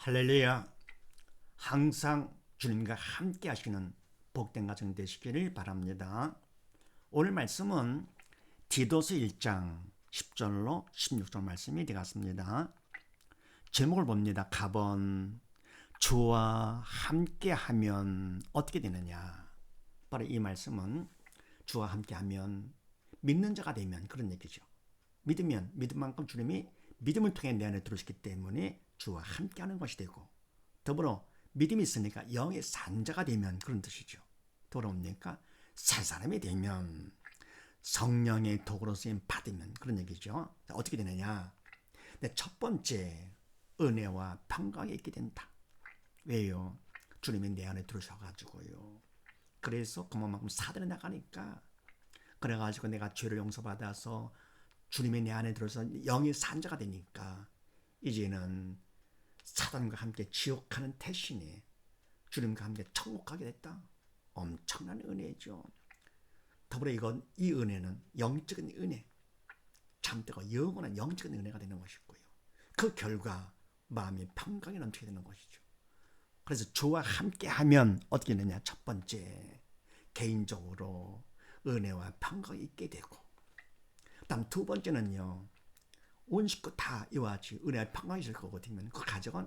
할렐루야. 항상 주님과 함께 하시는 복된 가정 되시기를 바랍니다. 오늘 말씀은 디도서 1장 10절로 16절 말씀이 되겠습니다. 제목을 봅니다. 갑은 주와 함께 하면 어떻게 되느냐. 바로 이 말씀은 주와 함께 하면 믿는 자가 되면 그런 얘기죠. 믿으면 믿은 만큼 주님이 믿음을 통해 내 안에 들어오시기 때문에 주와 함께하는 것이 되고, 더불어 믿음이 있으니까 영의 산자가 되면 그런 뜻이죠. 더불어옵니까? 새 사람이 되면 성령의 도구로 쓰임 받으면 그런 얘기죠. 어떻게 되느냐? 첫 번째, 은혜와 평강이 있게 된다. 왜요? 주님이 내 안에 들어오셔가지고요. 그래서 그만큼 사단에 나가니까, 그래가지고 내가 죄를 용서받아서 주님이 내 안에 들어서 영의 산자가 되니까 이제는 사단과 함께 지옥하는 대신에 주님과 함께 천국하게 됐다. 엄청난 은혜죠. 더불어 이 은혜는 영적인 은혜, 참되고 영원한 영적인 은혜가 되는 것이고요. 그 결과 마음의 평강이 넘치게 되는 것이죠. 그래서 주와 함께 하면 어떻게 되느냐. 첫 번째, 개인적으로 은혜와 평강이 있게 되고, 다음 두 번째는요, 온 식구 다 이와 같이 은혜와 평강이 있을 거거든요. 그 가정은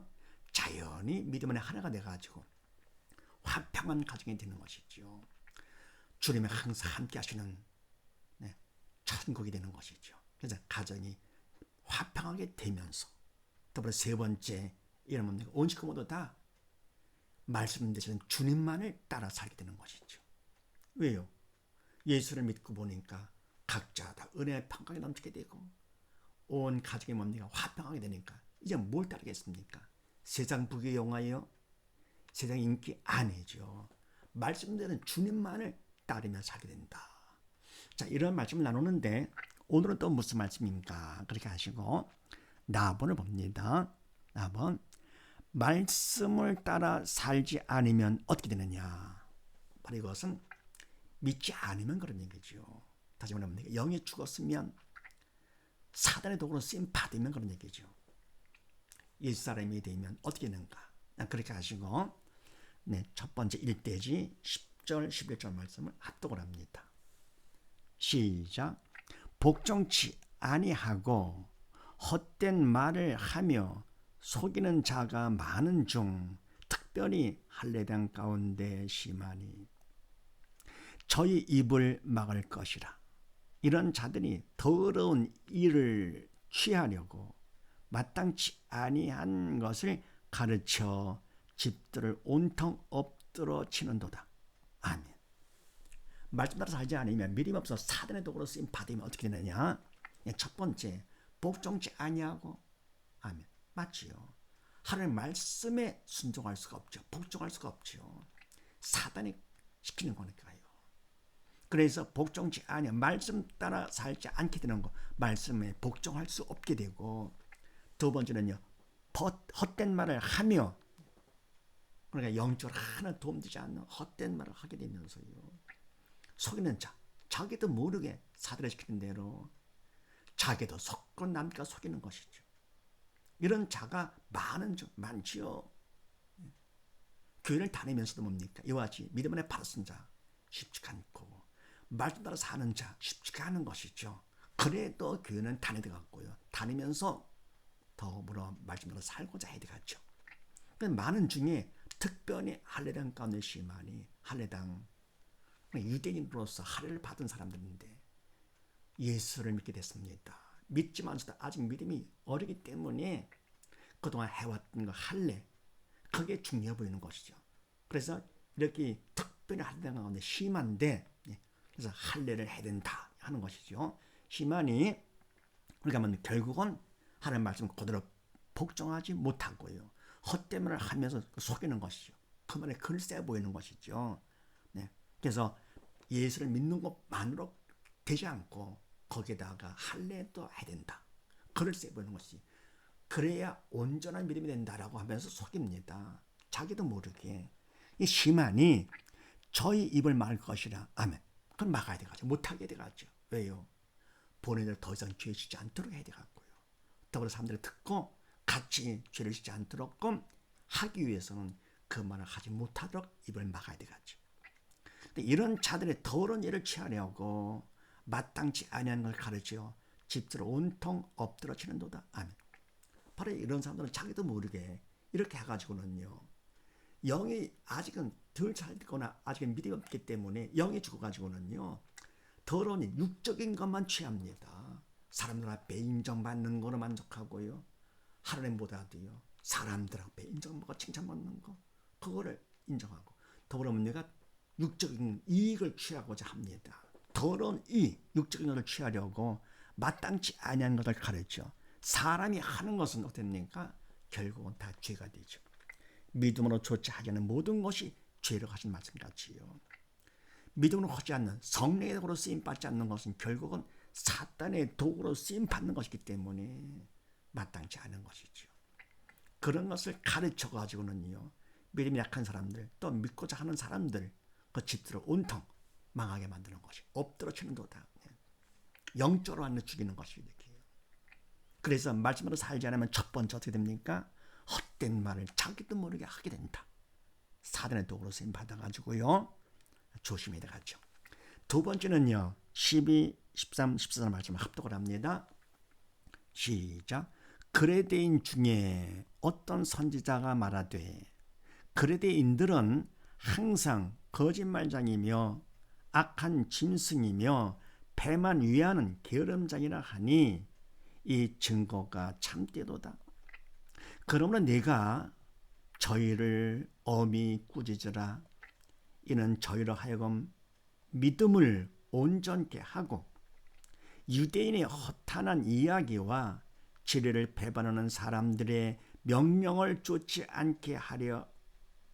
자연히 믿음 안에 하나가 돼가지고 화평한 가정이 되는 것이죠. 주님이 항상 함께 하시는 천국이 되는 것이죠. 그래서 가정이 화평하게 되면서, 더불어 세 번째, 이러면 온 식구 모두 다 말씀 되시는 주님만을 따라 살게 되는 것이죠. 왜요? 예수를 믿고 보니까 각자 다 은혜의 평강이 넘치게 되고 온 가족이 뭡니까? 화평하게 되니까 이제 뭘 따르겠습니까? 세상 부귀 영화요? 세상 인기 아니죠. 말씀대로 주님만을 따르며 살게 된다. 자, 이런 말씀을 나누는데 오늘은 또 무슨 말씀인가? 그렇게 하시고 나본을 봅니다. 나본, 말씀을 따라 살지 않으면 어떻게 되느냐? 바로 이것은 믿지 않으면 그런 얘기죠. 다시 말하면 영이 죽었으면 사단의 도구로 쓰임 받으면 그런 얘기죠. 옛사람이 되면 어떻게 되는가? 그렇게 하시고 첫 번째 1대지 10절 11절 말씀을 합독을 합니다. 시작. 복종치 아니하고 헛된 말을 하며 속이는 자가 많은 중 특별히 할례당 가운데 심하니 저희 입을 막을 것이라. 이런 자들이 더러운 일을 취하려고 마땅치 아니한 것을 가르쳐 집들을 온통 엎드러 치는도다. 아멘. 말씀 따라 살지 않으면 믿음 없어 사단의 도구로 쓰임 받으면 어떻게 되느냐? 첫 번째, 복종치 아니하고. 아멘. 맞지요. 하나님의 말씀에 순종할 수가 없죠. 복종할 수가 없죠. 사단이 시키는 거니까요. 그래서 복종치 아니야. 말씀 따라 살지 않게 되는 거. 말씀에 복종할 수 없게 되고, 두 번째는요, 헛된 말을 하며, 그러니까 영적으로 하나 도움되지 않는 헛된 말을 하게 되면서요, 속이는 자, 자기도 모르게 사들여 시키는 대로 자기도 속고 남과 속이는 것이죠. 이런 자가 많지요. 교회를 다니면서도 뭡니까? 이와 같이 믿음 안에 바로 쓴 자 쉽지가 않고, 말씀 따라 사는 자 쉽지가 않은 것이죠. 그래도 교회는 다녀야 되겠고요. 다니면서 더불어 말씀 따라 살고자 해야 되겠죠. 많은 중에 특별히 할례당 가운데 심하니, 할례당 유대인으로서 할례를 받은 사람들인데 예수를 믿게 됐습니다. 믿지만서도 아직 믿음이 어리기 때문에 그동안 해왔던 거 할례, 그게 중요해 보이는 것이죠. 그래서 이렇게 특별히 할례당 가운데 심한데, 그래서 할례를 해야 된다 하는 것이죠. 심하니, 그러니까 결국은 하나님 말씀 그대로 복종하지 못하고요, 헛된 말을 하면서 속이는 것이죠. 그 말에 글쎄 보이는 것이죠. 그래서 예수를 믿는 것만으로 되지 않고 거기에다가 할례도 해야 된다. 글쎄 보이는 것이, 그래야 온전한 믿음이 된다라고 하면서 속입니다. 자기도 모르게. 이 심하니 저희 입을 막을 것이라. 아멘. 그건 막아야 되겠죠. 못하게 되겠죠. 왜요? 본인들 더 이상 죄 짓지 않도록 해야 되겠고요. 더불어 사람들이 듣고 같이 죄를 짓지 않도록 하기 위해서는 그 말을 하지 못하도록 입을 막아야 되겠죠. 이런 자들의 더러운 일을 취하려고 마땅치 아니한 걸 가르치어 집들을 온통 엎드러치는도다. 아멘. 바로 이런 사람들은 자기도 모르게 이렇게 해가지고는요, 영이 아직은 덜 살거나 아직은 믿음이 없기 때문에 영이 죽어가지고는요, 더러운 육적인 것만 취합니다. 사람들 앞에 인정받는 거로 만족하고요, 하나님보다도요 사람들 앞에 인정받고 칭찬받는 거, 그거를 인정하고, 더불어 내가 육적인 이익을 취하고자 합니다. 더러운 이 육적인 것을 취하려고 마땅치 아니한 것을 가르쳐 사람이 하는 것은 어땠습니까? 결국은 다 죄가 되죠. 믿음으로 좋지 하지 않는 모든 것이 죄라고 하신 말씀 같지요. 믿음으로 하지 않는, 성령의 도구로 쓰임받지 않는 것은 결국은 사탄의 도구로 쓰임받는 것이기 때문에 마땅치 않은 것이죠. 그런 것을 가르쳐 가지고는요, 믿음이 약한 사람들, 또 믿고자 하는 사람들, 그 집들을 온통 망하게 만드는 것이, 엎드러치는 도다. 영적으로 완전 죽이는 것이 이렇게. 그래서 말씀으로 살지 않으면 첫 번째 어떻게 됩니까? 헛된 말을 자기도 모르게 하게 된다. 사단의 도구로 쓰임 받아가지고요, 조심해야 되겠죠. 두 번째는요, 12, 13, 14절 말씀을 합독을 합니다. 시작. 그레데인 중에 어떤 선지자가 말하되 그레데인들은 항상 거짓말장이며 악한 짐승이며 배만 위하는 게으름장이라 하니 이 증거가 참되도다. 그러므로 내가 저희를 엄히 꾸짖으라. 이는 저희로 하여금 믿음을 온전케 하고 유대인의 허탄한 이야기와 진리를 배반하는 사람들의 명령을 쫓지 않게 하려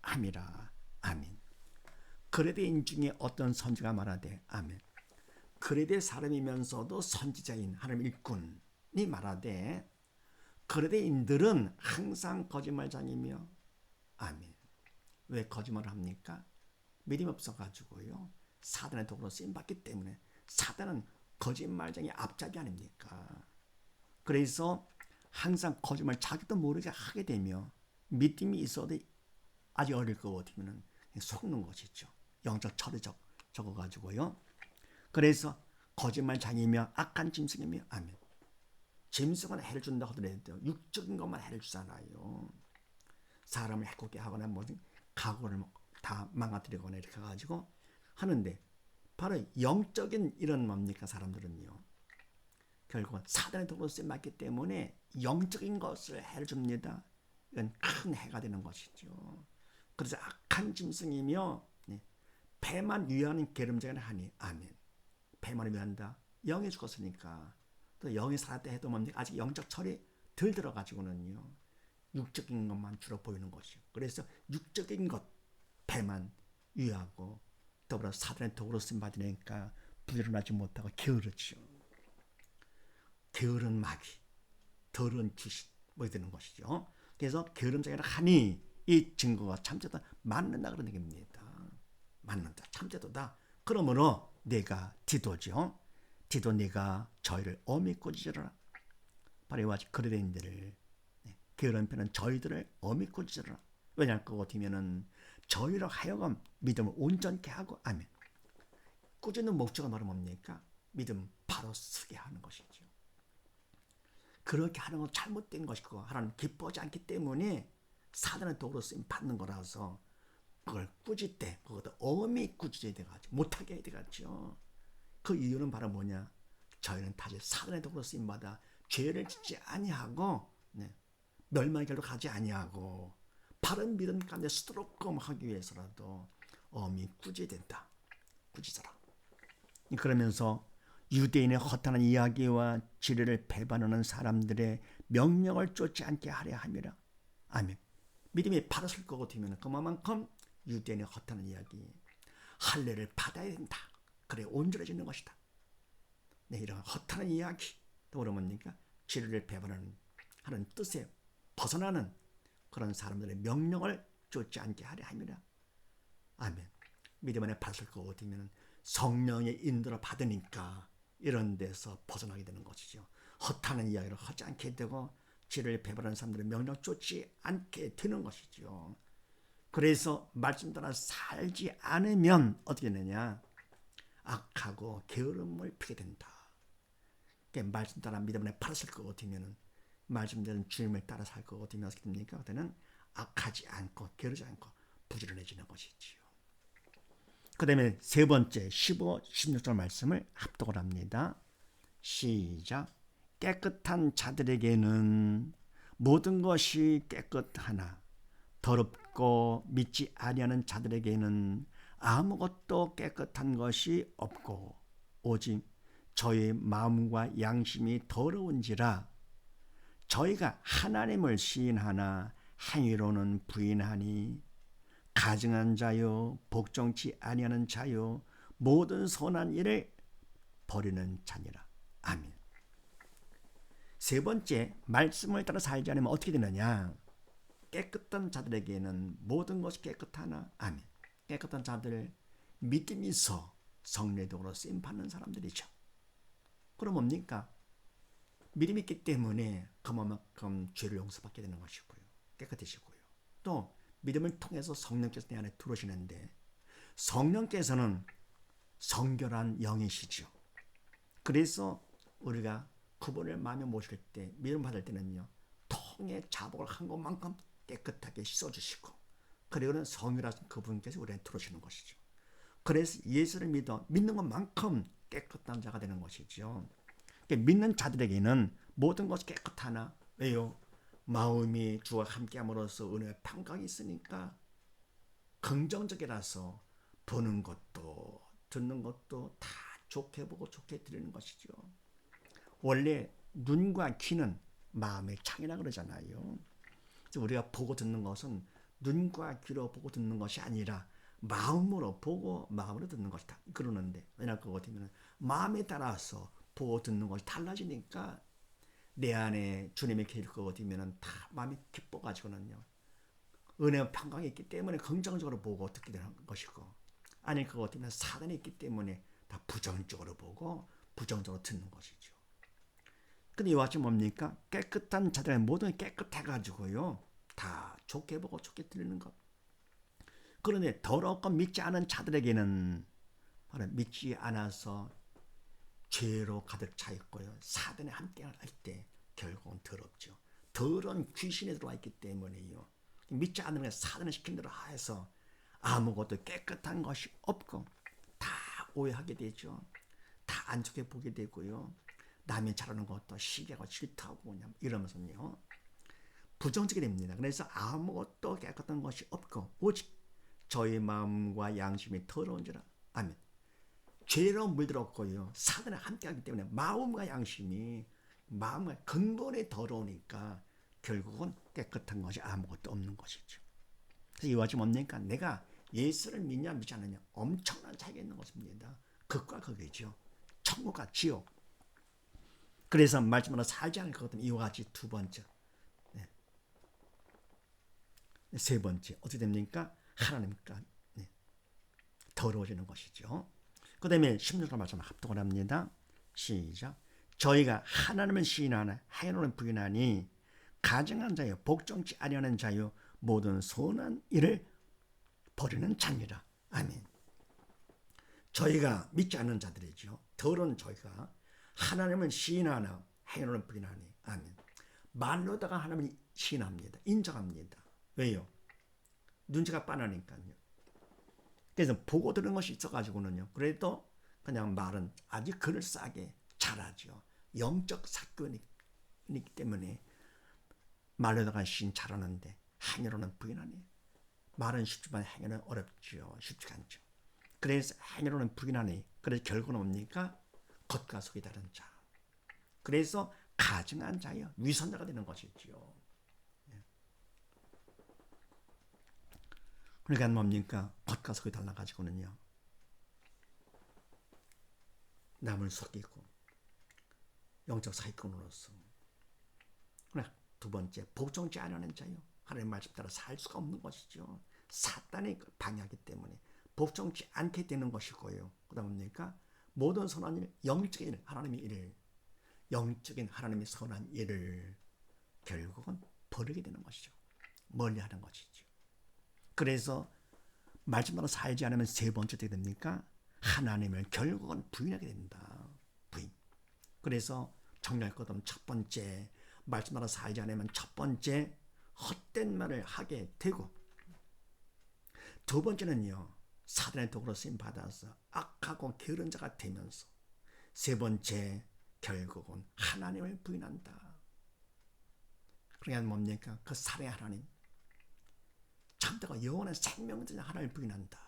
함이라. 아멘. 그레데인 중에 어떤 선지가 말하되, 아멘. 그레데 사람이면서도 선지자인 하나님 일꾼이 말하되 그레데인들은 항상 거짓말장이며, 아멘. 왜 거짓말을 합니까? 믿음이 없어가지고요, 사단의 도구로 쓰임받기 때문에. 사단은 거짓말장이 앞잡이 아닙니까? 그래서 항상 거짓말 자기도 모르게 하게 되며 믿음이 있어도 아직 어릴 거 같으면 속는 것이죠. 영적 철이 적어가지고요. 그래서 거짓말장이며 악한 짐승이며, 아멘. 짐승은 해를 준다 하더라도 육적인 것만 해를 주잖아요. 사람을 해코게 하거나 뭐든 가구를 다 망가뜨리거나 이렇게 해가지고 하는데, 바로 영적인 이런 뭡니까? 사람들은요, 결국은 사단의 도구로 쓰임받기 때문에 영적인 것을 해를 줍니다. 이건 큰 해가 되는 것이죠. 그래서 악한 짐승이며 배만 위하는 게으름장이라 하니, 아멘. 배만 위한다. 영이 죽었으니까 또 영이 살았다 해도 뭡니까? 아직 영적 철이 덜 들어가지고는요, 육적인 것만 주로 보이는 것이요. 그래서 육적인 것, 배만 위하고 더불어 사단의 도구로 쓰임받으니까 부지런하지 못하고 게으르죠. 게으른 마귀, 더러운 귀신 뭐 되는 것이죠. 그래서 게으름장이라 하니 이 증거가 참되다, 맞는다 그런 얘기입니다. 맞는다, 참되도다. 그러므로 내가 디도죠. 디도 네가 저희를 엄히 꾸짖으라. 바로 이와 같이 그레데인들을, 게으른 편은 저희들을 엄히 꾸짖으라. 왜냐할 것 같으면은 저희로 하여금 믿음을 온전케 하고, 아멘. 꾸짖는 목적은 바로 뭡니까? 믿음 바로 서게 하는 것이죠. 그렇게 하는 건 잘못된 것이고 하나님 기뻐하지 않기 때문에 사단의 도구로 쓰임 받는 거라서 그걸 꾸짖 때 그것도 엄히 꾸짖어야 돼가지고 못하게 해야 되겠죠. 그 이유는 바로 뭐냐? 저희는 다시 사단의 도구로 쓰임 받아 죄를 짓지 아니하고 멸망의 길로 가지 아니하고 바른 믿음 가운데 서도록 하기 위해서라도 엄히 꾸짖어야 된다. 꾸짖어라. 그러면서 유대인의 허탄한 이야기와 진리를 배반하는 사람들의 명령을 쫓지 않게 하려 함이라. 아멘. 믿음이 바로 설 것 같으면 그만큼 유대인의 허탄한 이야기, 할례를 받아야 된다. 그래 온전해지는 것이다. 이런 허탄한 이야기, 또 그러니까 진리를 배반하는 하는 뜻에 벗어나는 그런 사람들의 명령을 쫓지 않게 하려 함이라. 아멘. 믿음 안에 바로 설 것 같으면 성령의 인도를 받으니까 이런 데서 벗어나게 되는 것이죠. 허탄한 이야기를 하지 않게 되고 지를 배반하는 사람들의 명령 쫓지 않게 되는 것이죠. 그래서 말씀 따라 살지 않으면 어떻게 되느냐? 악하고 게으름을 피게 된다. 말씀 따라 믿음 안에 바로 설 것 같으면 말씀대로 주님을 따라 살 것 같으면 어떻게 됩니까? 그때는 악하지 않고 게으르지 않고 부지런해지는 것이지요. 그 다음에 세 번째 15, 16절 말씀을 합독을 합니다. 시작. 깨끗한 자들에게는 모든 것이 깨끗하나 더럽고 믿지 아니하는 자들에게는 아무것도 깨끗한 것이 없고 오직 저희 마음과 양심이 더러운지라 저희가 하나님을 시인하나 행위로는 부인하니 가증한 자요 복종치 아니하는 자요 모든 선한 일을 버리는 자니라. 아멘. 세 번째, 말씀을 따라 살지 않으면 어떻게 되느냐? 깨끗한 자들에게는 모든 것이 깨끗하나. 아멘. 깨끗한 자들, 믿음이 있어 성례적으로 쓰임받는 사람들이죠. 그럼 뭡니까? 믿음이 있기 때문에 그만큼 죄를 용서받게 되는 것이고요. 깨끗해지고요. 또 믿음을 통해서 성령께서 내 안에 들어오시는데 성령께서는 성결한 영이시죠. 그래서 우리가 그분을 마음에 모실 때 믿음 받을 때는요. 통에 자복을 한 것만큼 깨끗하게 씻어주시고 그리고는 성결하신 그분께서 우리 안에 들어오시는 것이죠. 그래서 예수를 믿는 것만큼 깨끗한 자가 되는 것이죠. 믿는 자들에게는 모든 것이 깨끗하나. 왜요? 마음이 주와 함께함으로써 은혜와 평강이 있으니까 긍정적이라서 보는 것도 듣는 것도 다 좋게 보고 좋게 들리는 것이죠. 원래 눈과 귀는 마음의 창이라 그러잖아요. 그래서 우리가 보고 듣는 것은 눈과 귀로 보고 듣는 것이 아니라 마음으로 보고 마음으로 듣는 것이다 그러는데, 왜냐 그거 같으면 마음에 따라서 보고 듣는 것이 달라지니까 내 안에 주님이 계실 것 같으면 다 마음이 기뻐가지고는요 은혜와 평강이 있기 때문에 긍정적으로 보고 듣게 되는 것이고, 아니 그거 같으면 사단이 있기 때문에 다 부정적으로 보고 부정적으로 듣는 것이죠. 근데 이와 같이 뭡니까? 깨끗한 자들의 모든 깨끗해가지고요 다 좋게 보고 좋게 들리는 것. 그런데 더럽고 믿지 않은 자들에게는 바로 믿지 않아서 죄로 가득 차 있고요. 사단에 함께 할 때 결국은 더럽죠. 더러운 귀신이 들어와 있기 때문에요. 믿지 않으면 사단을 시킨 대로 해서 아무것도 깨끗한 것이 없고 다 오해하게 되죠. 다 안 좋게 보게 되고요. 남이 잘하는 것도 시기하고 질투하고 그냥 이러면서요. 부정적이 됩니다. 그래서 아무것도 깨끗한 것이 없고 오직 저희 마음과 양심이 더러운지라. 아멘. 죄로 물들었고요. 사단에 함께하기 때문에 마음과 양심이 마음과 근본이 더러우니까 결국은 깨끗한 것이 아무것도 없는 것이죠. 그래서 이와 같이 뭡니까? 내가 예수를 믿냐 믿지 않느냐 엄청난 차이가 있는 것입니다. 극과 극이죠. 천국과 지옥. 그래서 말씀으로 살지 않을 것 같으면 이와 같이 두 번째, 세 번째 어떻게 됩니까? 하나님과 더러워지는 것이죠. 그 다음에 16절 말씀 합독을 합니다. 시작. 저희가 하나님을 시인하나 행위로는 부인하니 가증한 자요 복종치 아니하는 자요 모든 선한 일을 버리는 자니라. 아멘. 저희가 믿지 않는 자들이죠. 더러운 저희가 하나님을 시인하나 행위로는 부인하니. 아멘. 말로다가 하나님을 시인합니다. 인정합니다. 왜요? 눈치가 빠르니까요. 그래서 보고 들은 것이 있어가지고는요. 그래도 그냥 말은 아주 그럴싸하게 잘하죠. 영적 사건이기 때문에 말로다가 시인 잘하는데 행위로는 부인하니. 말은 쉽지만 행위는 어렵죠. 쉽지가 않죠. 그래서 행위로는 부인하니. 그래서 결국은 뭡니까? 겉과 속이 다른 자. 그래서 가증한 자요. 위선자가 되는 것이죠. 그러니까 뭡니까? 겉과 속이 달라가지고는요. 남을 속이고 영적 사기꾼으로서. 두 번째, 복종치 않으는 자요. 하나님의 말씀 따라 살 수가 없는 것이죠. 사단이 방해하기 때문에 복종치 않게 되는 것이고요. 그 다음 뭡니까? 모든 선한 일, 영적인 하나님의 일을, 영적인 하나님의 선한 일을 결국은 버리게 되는 것이죠. 멀리하는 것이죠. 그래서 말씀대로 살지 않으면 세 번째 어떻게 됩니까? 하나님을 결국은 부인하게 된다. 부인. 그래서 정리할 것 없으면 첫 번째, 말씀대로 살지 않으면 첫 번째 헛된 말을 하게 되고, 두 번째는요, 사단의 도구로 쓰임 받아서 악하고 게으른 자가 되면서, 세 번째 결국은 하나님을 부인한다. 그러니까 뭡니까? 그 살의 하나님, 참되고 영원한 생명을 주는 하나님을 부인한다.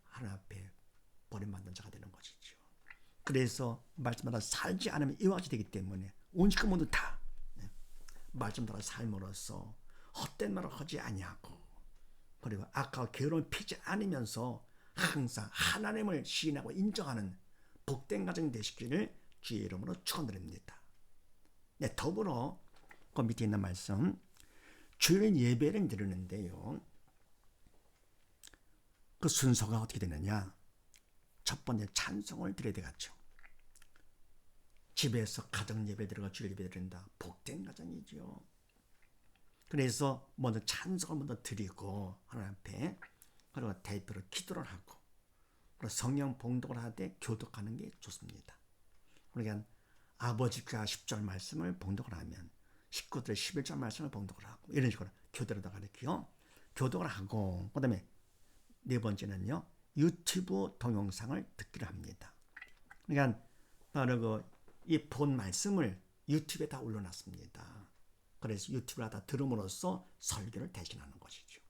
하나님 앞에 버림받는 자가 되는 것이죠. 그래서 말씀마다 살지 않으면 이와 같이 되기 때문에 온 식구 모두 다 말씀대로 삶으로써 헛된 말을 하지 아니하고, 그리고 악하고 게으름을 피지 않으면서 항상 하나님을 시인하고 인정하는 복된 가정이 되시기를 주의 이름으로 축원드립니다. 네, 더불어 그 밑에 있는 말씀, 주일 예배를 드리는데요, 그 순서가 어떻게 되느냐? 첫 번째 찬송을 드려야 되겠죠. 집에서 가정 예배 드리고 주일 예배 드린다. 복된 가정이죠. 그래서 먼저 찬송을 먼저 드리고 하나님 앞에, 그리고 대표로 기도를 하고, 그리고 성령 봉독을 하되 교독하는 게 좋습니다. 그러니까 아버지가 10절 말씀을 봉독을 하면 식구들의 11절 말씀을 봉독을 하고, 이런 식으로 교대로다가 이렇게요 교독을 하고, 그 다음에 네 번째는요, 유튜브 동영상을 듣기를 합니다. 그러니까 바로 이 본 말씀을 유튜브에 다 올려놨습니다. 그래서 유튜브를 다 들음으로써 설교를 대신하는 것이죠.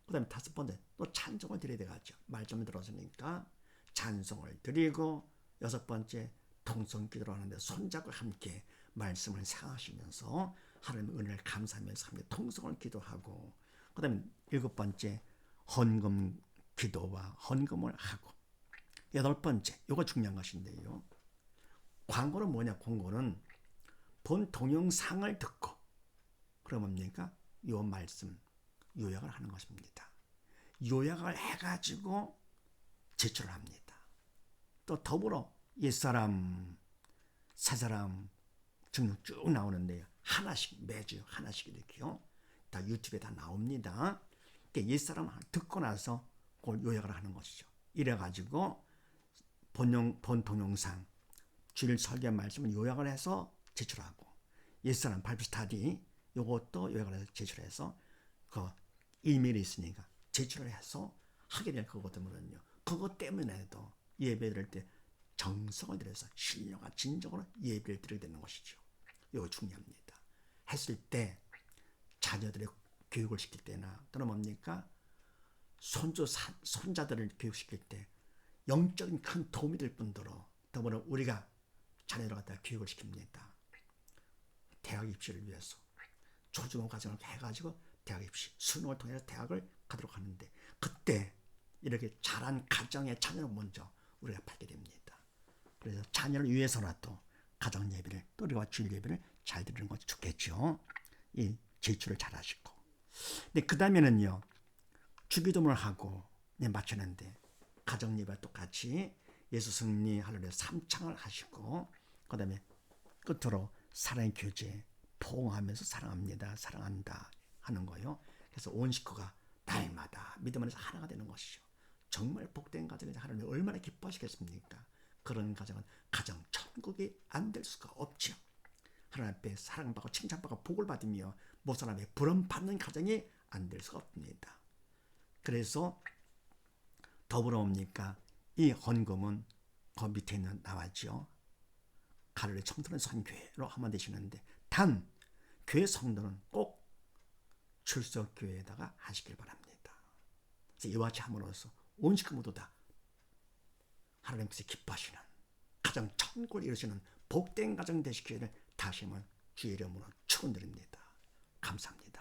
그 다음에 다섯 번째, 또 찬송을 드려야 되겠죠. 말씀을 들었으니까 찬송을 드리고, 여섯 번째 통성 기도를 하는데 손잡고 함께 말씀을 생각하시면서 하나님의 은혜를 감사하면서 함께 통성을 기도하고, 그 다음에 일곱 번째 헌금 기도와 헌금을 하고, 여덟 번째, 이거 중요한 것인데요, 광고는 뭐냐? 광고는 본 동영상을 듣고, 그럼 뭡니까? 요 말씀 요약을 하는 것입니다. 요약을 해가지고 제출을 합니다. 또 더불어 옛사람, 새사람 증명 쭉 나오는데요, 하나씩 매주 하나씩 이렇게요 다 유튜브에 다 나옵니다. 옛사람 듣고 나서 그걸 요약을 하는 것이죠. 이래가지고 본 동영상 주일 설교 말씀을 요약을 해서 제출하고, 옛사람 발표 스타디 이것도 요약을 해서 제출해서 그 이메일이 있으니까 제출을 해서 하게 될 거거든요. 그것 때문에도 예배 드릴 때 정성을 들여서 신령과 진정으로 예배를 드리게 되는 것이죠. 이거 중요합니다. 했을 때 자녀들의 교육을 시킬 때나 또는 뭡니까? 손자들을 교육시킬 때 영적인 큰 도움이 될 뿐더러 더불어 우리가 자녀를 갖다 교육을 시킵니다. 대학 입시를 위해서 초중고 과정을 해가지고 대학 입시 수능을 통해서 대학을 가도록 하는데, 그때 이렇게 잘한 가정의 자녀를 먼저 우리가 받게 됩니다. 그래서 자녀를 위해서라도 가정 예배를, 또 우리가 주일 예배를 잘 드리는 것이 좋겠죠. 이 제출을 잘 하시고, 근데 그 다음에는요, 주기도문을 하고 마쳤는데 가정 예배 똑같이 예수 승리 할렐루야 3창을 하시고, 그 다음에 끝으로 사랑의 교제 포옹하면서 사랑합니다, 사랑한다 하는 거예요. 그래서 온 식구가 날마다 믿음 안에서 하나가 되는 것이죠. 정말 복된 가정에서 하나님이 얼마나 기뻐하시겠습니까? 그런 가정은 가정 천국이 안 될 수가 없죠. 하나님 앞에 사랑받고 칭찬받고 복을 받으며 모든 사람의 부름받는 가정이 안 될 수가 없습니다. 그래서 더불어 옵니까? 이 헌금은 그 밑에 있는 나왔죠. 갈릴리 청소년 선교회로 하면 되시는데, 단 교회 성도는 꼭 출석교회에다가 하시길 바랍니다. 그래서 이와 같이 함으로써 온 식구 모두 다 하나님께서 기뻐하시는 가정 천국을 이루시는 복된 가정 되시기를 다시 한번 주의 이름으로 축원드립니다. 감사합니다.